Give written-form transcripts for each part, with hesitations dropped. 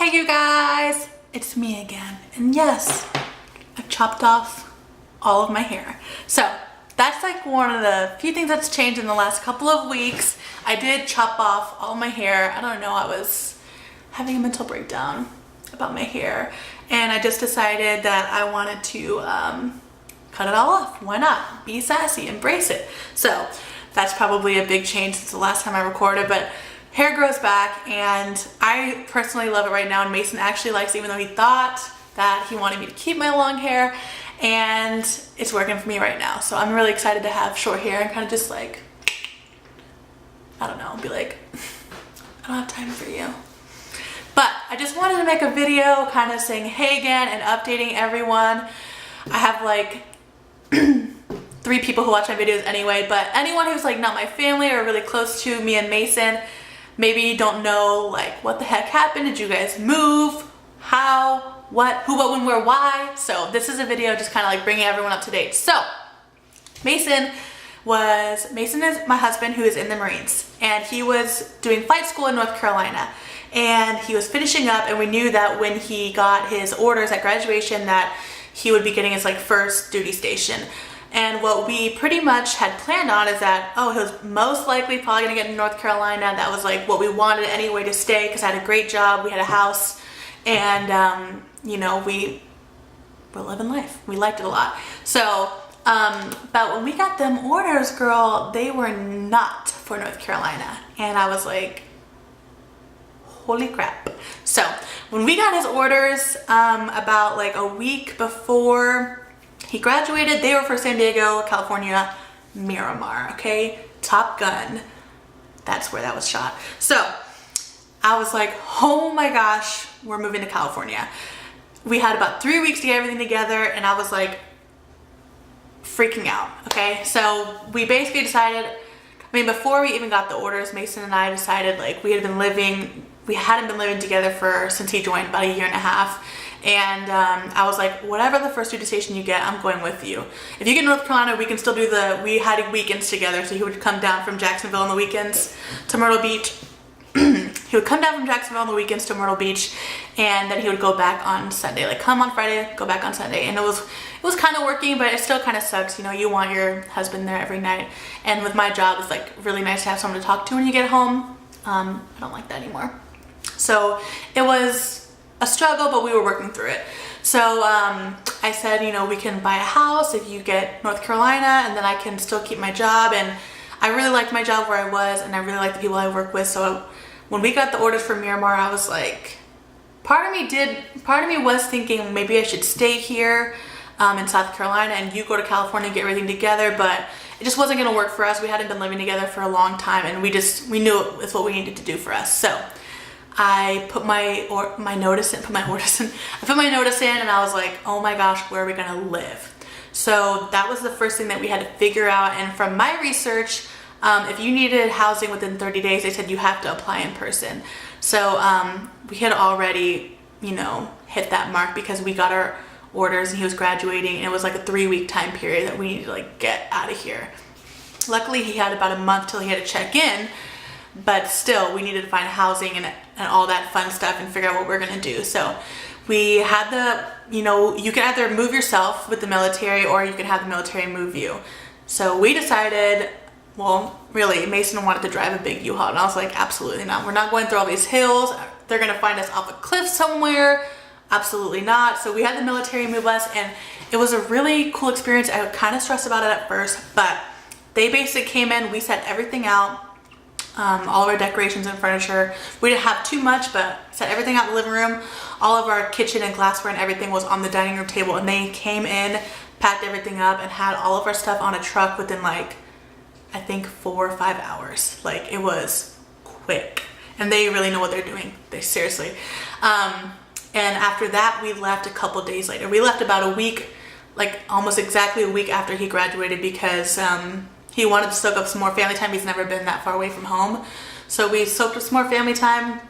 Hey you guys, it's me again. And yes, I chopped off all of my hair. So that's like one of the few things that's changed in the last couple of weeks. I did chop off all my hair. I don't know, I was having a mental breakdown about my hair. And I just decided that I wanted to cut it all off. Why not? Be sassy, embrace it. So that's probably a big change since the last time I recorded, but hair grows back and I personally love it right now, and Mason actually likes it, even though he thought that he wanted me to keep my long hair, and it's working for me right now. So I'm really excited to have short hair and kind of just like, I don't know, be like, I don't have time for you. But I just wanted to make a video kind of saying hey again and updating everyone. I have like 3 people who watch my videos anyway, but anyone who's like not my family or really close to me and Mason, maybe you don't know like what the heck happened. Did you guys move? How? What? Who, what, when, where, why? So this is a video just kind of like bringing everyone up to date. So Mason is my husband, who is in the Marines, and he was doing flight school in North Carolina, and he was finishing up, and we knew that when he got his orders at graduation that he would be getting his like first duty station. And what we pretty much had planned on is that, oh, he was most likely probably gonna get in North Carolina. That was like what we wanted anyway, to stay, because I had a great job, we had a house, and you know, we were living life. We liked it a lot. So, but when we got them orders, girl, they were not for North Carolina. And I was like, holy crap. So when we got his orders, about like a week before he graduated, they were for San Diego, California, Miramar, okay? Top Gun. That's where that was shot. So I was like, oh my gosh, we're moving to California. We had about 3 weeks to get everything together, and I was like freaking out, okay? So we basically decided, I mean, before we even got the orders, Mason and I decided like we hadn't been living together since he joined, about 1.5 years. And I was like, whatever the first duty station you get, I'm going with you. If you get North Carolina, we can still do we had weekends together. So he would come down from Jacksonville on the weekends to Myrtle Beach. He would come down from Jacksonville on the weekends to Myrtle Beach, and then he would go back on Sunday. Like come on Friday, go back on Sunday. And it was kind of working, but it still kind of sucks. You know, you want your husband there every night. And with my job, it's like really nice to have someone to talk to when you get home. I don't like that anymore. So it was a struggle, but we were working through it. So I said, you know, we can buy a house if you get North Carolina, and then I can still keep my job. And I really liked my job where I was, and I really liked the people I work with. So when we got the orders for Miramar, I was like, part of me was thinking maybe I should stay here in South Carolina and you go to California and get everything together, but it just wasn't gonna work for us. We hadn't been living together for a long time, and we knew it's what we needed to do for us. So I put my notice in, I put my notice in, and I was like, oh my gosh, where are we gonna live? So that was the first thing that we had to figure out. And from my research, if you needed housing within 30 days, they said you have to apply in person. So we had already, you know, hit that mark because we got our orders and he was graduating, and it was like a 3-week time period that we needed to like get out of here. Luckily, he had about a month till he had to check in, but still we needed to find housing and all that fun stuff and figure out what we're gonna do. So we had you know, you can either move yourself with the military or you can have the military move you. So we decided, well, really, Mason wanted to drive a big U-Haul, and I was like, absolutely not. We're not going through all these hills. They're gonna find us off a cliff somewhere. Absolutely not. So we had the military move us, and it was a really cool experience. I kind of stressed about it at first, but they basically came in, we set everything out, all of our decorations and furniture. We didn't have too much, but set everything out in the living room. All of our kitchen and glassware and everything was on the dining room table, and they came in, packed everything up, and had all of our stuff on a truck within like, I think 4 or 5 hours. Like, it was quick, and they really know what they're doing. They seriously. And after that, we left a couple days later. We left about a week, like almost exactly a week after he graduated, because he wanted to soak up some more family time. He's never been that far away from home. So we soaked up some more family time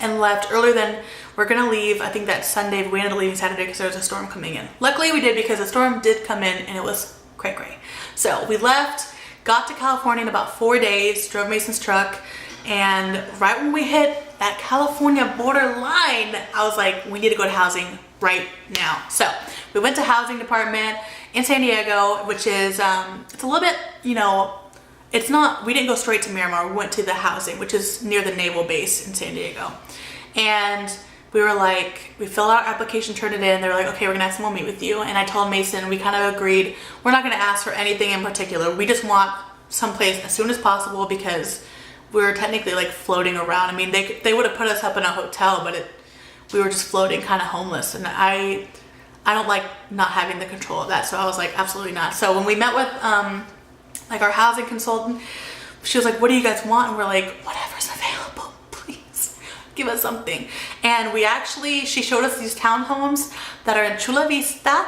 and left earlier than we're gonna leave. I think that Sunday, but we ended up leaving Saturday because there was a storm coming in. Luckily we did, because the storm did come in and it was cray-cray. So we left, got to California in about 4 days, drove Mason's truck, and right when we hit that California borderline, I was like, we need to go to housing right now. So we went to housing department in San Diego, which is, it's a little bit, you know, it's not, we didn't go straight to Miramar. We went to the housing, which is near the naval base in San Diego. And we were like, we filled out our application, turned it in. They were like, okay, we're gonna have someone meet with you. And I told Mason, we kind of agreed, we're not gonna ask for anything in particular. We just want someplace as soon as possible because we're technically like floating around. I mean, they would have put us up in a hotel, but we were just floating kind of homeless. And I don't like not having the control of that. So I was like, absolutely not. So when we met with like our housing consultant, she was like, what do you guys want? And we're like, whatever's available, please give us something. And she showed us these townhomes that are in Chula Vista.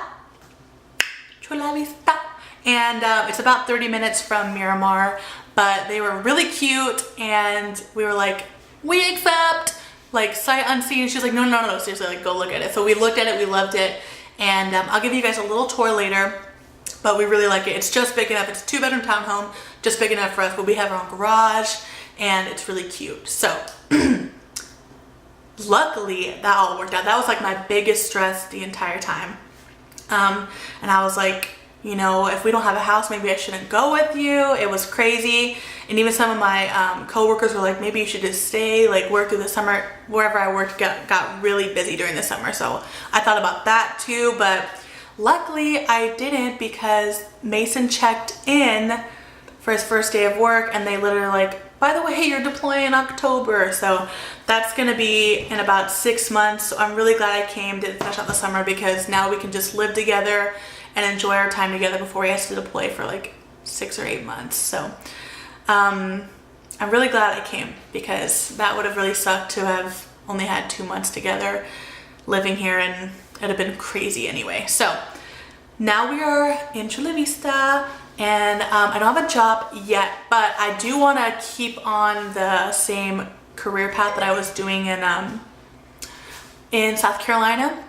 And it's about 30 minutes from Miramar, but they were really cute. And we were like, we accept, like sight unseen. She was like, no, seriously, like go look at it. So we looked at it, we loved it. And I'll give you guys a little tour later, but we really like it. It's just big enough. It's a 2-bedroom townhome, just big enough for us, but we have our own garage and it's really cute. So luckily that all worked out. That was like my biggest stress the entire time. And I was like, you know, if we don't have a house, maybe I shouldn't go with you. It was crazy. And even some of my coworkers were like, maybe you should just stay, like work through the summer. Wherever I worked got really busy during the summer. So I thought about that too, but luckily I didn't because Mason checked in for his first day of work and they literally like, by the way, you're deploying in October. So that's gonna be in about 6 months. So I'm really glad I came to finish out the summer because now we can just live together and enjoy our time together before he has to deploy for like 6 or 8 months. So I'm really glad I came because that would have really sucked to have only had 2 months together living here, and it'd have been crazy anyway. So now we are in Chula Vista and I don't have a job yet, but I do want to keep on the same career path that I was doing in South Carolina.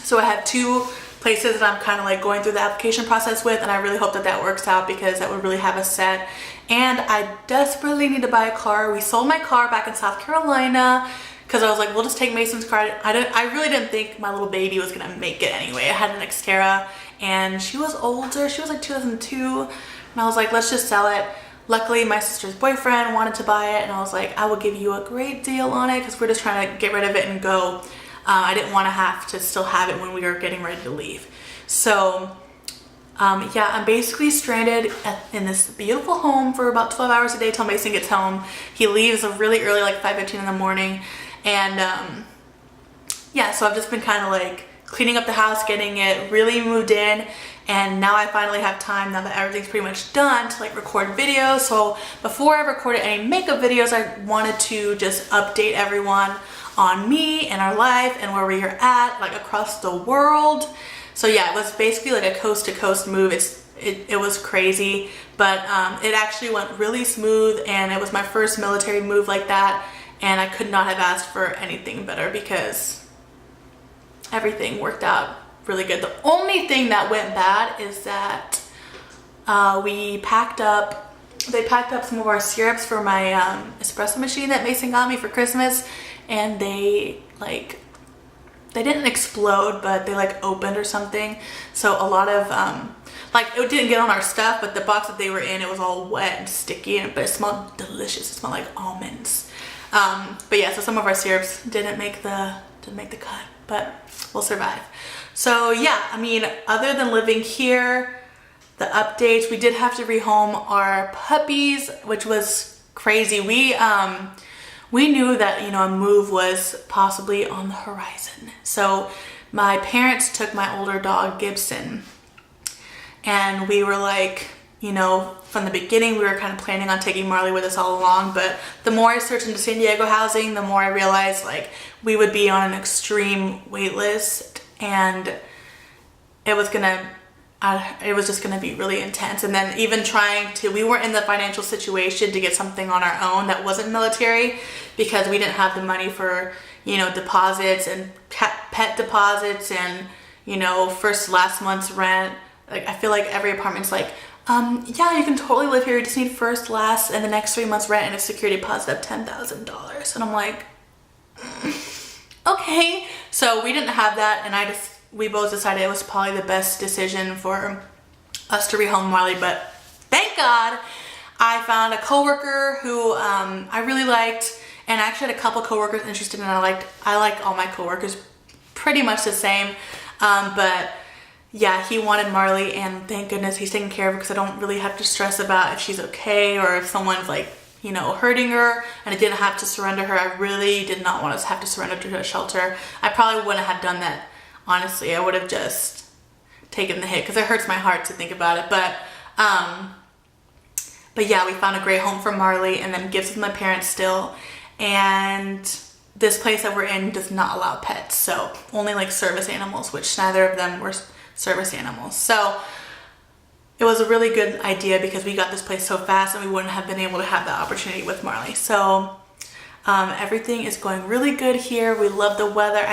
So I have 2 places that I'm kind of like going through the application process with, and I really hope that that works out because that would really have us set. And I desperately need to buy a car. We sold my car back in South Carolina because I was like, we'll just take Mason's car. I really didn't think my little baby was gonna make it anyway. I had an Xterra and she was older. She was like 2002, and I was like, let's just sell it. Luckily, my sister's boyfriend wanted to buy it, and I was like, I will give you a great deal on it because we're just trying to get rid of it and go. I didn't want to have to still have it when we were getting ready to leave. So yeah, I'm basically stranded in this beautiful home for about 12 hours a day till Mason gets home. He leaves really early, like 5:15 in the morning. And yeah, so I've just been kind of like cleaning up the house, getting it really moved in. And now I finally have time, now that everything's pretty much done, to like record videos. So before I recorded any makeup videos, I wanted to just update everyone on me and our life and where we are at, like across the world. So yeah, it was basically like a coast to coast move. It was crazy, but it actually went really smooth, and it was my first military move like that, and I could not have asked for anything better because everything worked out really good. The only thing that went bad is that they packed up some of our syrups for my espresso machine that Mason got me for Christmas, and they didn't explode, but they like opened or something. So a lot of like it didn't get on our stuff, but the box that they were in, it was all wet and sticky, but it smelled delicious. It smelled like almonds. But yeah, so some of our syrups didn't make the cut, but we'll survive. So yeah, I mean, other than living here, the updates, we did have to rehome our puppies, which was crazy. We knew that, you know, a move was possibly on the horizon. So my parents took my older dog, Gibson, and we were like, you know, from the beginning, we were kind of planning on taking Marley with us all along, but the more I searched into San Diego housing, the more I realized like we would be on an extreme wait list, and it was just gonna be really intense. And then even we weren't in the financial situation to get something on our own that wasn't military, because we didn't have the money for, you know, deposits and pet deposits and, you know, last month's rent. Like, I feel like every apartment's like, yeah, you can totally live here. You just need first, last, and the next 3 months rent and a security deposit of $10,000. And I'm like, Okay, so we didn't have that, and we both decided it was probably the best decision for us to rehome Marley, but thank God I found a coworker who I really liked, and I actually had a couple coworkers interested, and I liked all my coworkers pretty much the same, but yeah, he wanted Marley, and thank goodness he's taken care of her, because I don't really have to stress about if she's okay or if someone's like, you know, hurting her, and I didn't have to surrender her. I really did not want us to have to surrender to a shelter. I probably wouldn't have done that, honestly. I would have just taken the hit, because it hurts my heart to think about it. But yeah, we found a great home for Marley, and then gives with my parents still. And this place that we're in does not allow pets, so only like service animals, which neither of them were service animals. So it was a really good idea, because we got this place so fast, and we wouldn't have been able to have that opportunity with Marley. So everything is going really good here. We love the weather.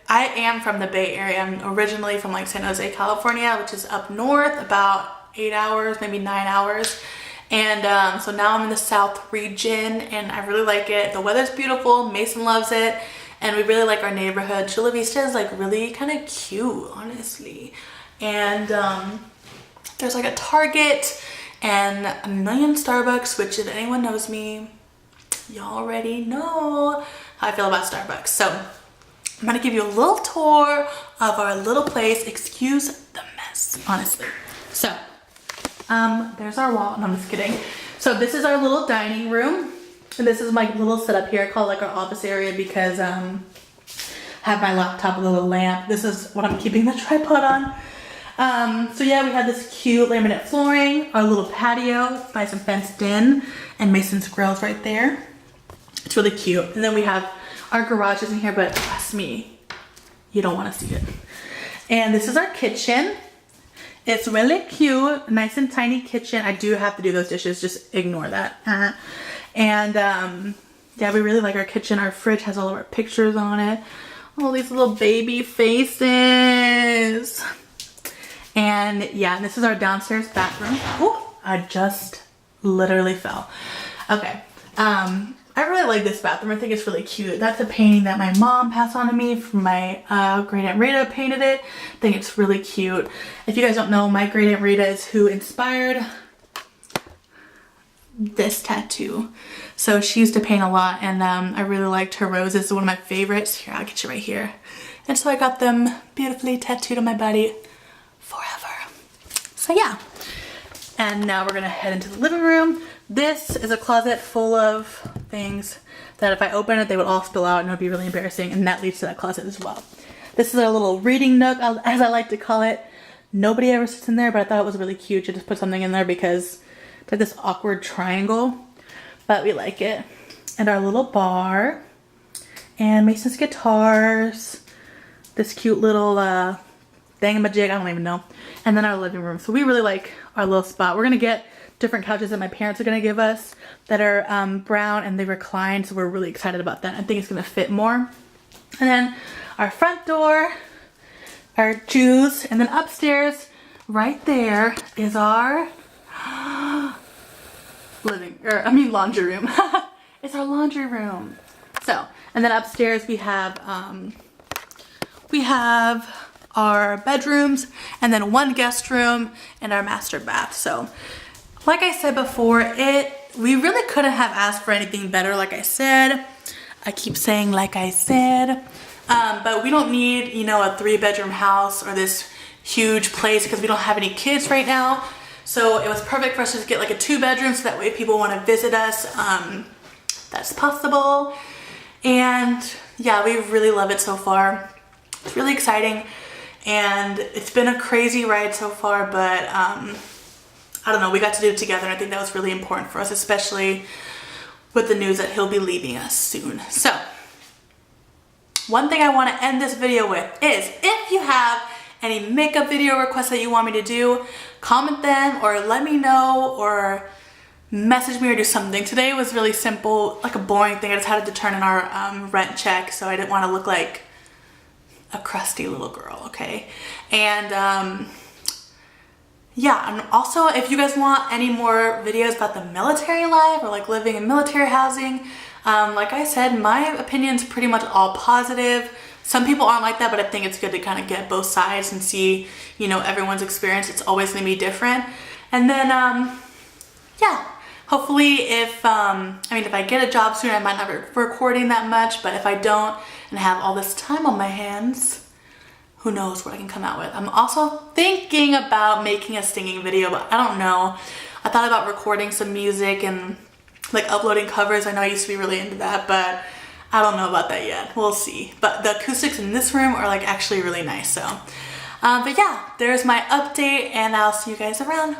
I am from the Bay Area. I'm originally from like San Jose, California, which is up north about 8 hours, maybe 9 hours. And so now I'm in the South region, and I really like it. The weather's beautiful. Mason loves it, and we really like our neighborhood. Chula Vista is like really kind of cute, honestly. And there's like a Target and a million Starbucks, which if anyone knows me, y'all already know how I feel about Starbucks. So I'm gonna give you a little tour of our little place. Excuse the mess, honestly. So there's our wall. No, I'm just kidding. So this is our little dining room, and this is my little setup here. I call it like our office area, because I have my laptop with a little lamp. This is what I'm keeping the tripod on. So yeah, we have this cute laminate flooring, our little patio, nice and fenced in, and Mason's grill's right there. It's really cute. And then we have our garages in here, but trust me, you don't want to see it. And this is our kitchen. It's really cute, nice and tiny kitchen. I do have to do those dishes, just ignore that. And yeah, we really like our kitchen. Our fridge has all of our pictures on it. All these little baby faces. And yeah, this is our downstairs bathroom. Oh, I just literally fell. Okay. I really like this bathroom. I think it's really cute. That's a painting that my mom passed on to me from my great aunt Rita painted it. I think it's really cute. If you guys don't know, my great aunt Rita is who inspired this tattoo. So she used to paint a lot, and I really liked her roses. It's one of my favorites. Here, I'll get you right here. And so I got them beautifully tattooed on my body forever. So yeah. And now we're gonna head into the living room. This is a closet full of things that if I open it, they would all spill out, and it would be really embarrassing, and that leads to that closet as well. This is our little reading nook, as I like to call it. Nobody ever sits in there, but I thought it was really cute to just put something in there, because it's like this awkward triangle, but we like it. And our little bar, and Mason's guitars, this cute little thingamajig, I don't even know. And then our living room. So we really like our little spot. We're gonna get different couches that my parents are gonna give us that are brown, and they recline, so we're really excited about that. I think it's gonna fit more. And then our front door, our shoes, and then upstairs right there is our laundry room. It's our laundry room. So, and then upstairs we have our bedrooms, and then one guest room and our master bath. So like I said before, we really couldn't have asked for anything better. Like I said, I keep saying like I said, but we don't need, you know, a 3-bedroom house or this huge place, because we don't have any kids right now. So it was perfect for us to just get like a 2-bedroom, so that way if people want to visit us, that's possible. And yeah, we really love it so far. It's really exciting, and it's been a crazy ride so far, but I don't know, we got to do it together, and I think that was really important for us, especially with the news that he'll be leaving us soon. So, one thing I want to end this video with is, if you have any makeup video requests that you want me to do, comment them, or let me know, or message me, or do something. Today was really simple, like a boring thing. I just had to turn in our rent check, so I didn't want to look like a crusty little girl, okay? And yeah, and also if you guys want any more videos about the military life, or like living in military housing, Like I said, my opinion's pretty much all positive. Some people aren't like that, but I think it's good to kind of get both sides and see, you know, everyone's experience. It's always gonna be different. And then, yeah, hopefully if I get a job soon, I might not be recording that much, but if I don't and have all this time on my hands, who knows what I can come out with. I'm also thinking about making a singing video, but I don't know. I thought about recording some music and like uploading covers. I know I used to be really into that, but I don't know about that yet. We'll see. But the acoustics in this room are like actually really nice. So, but yeah, there's my update and I'll see you guys around.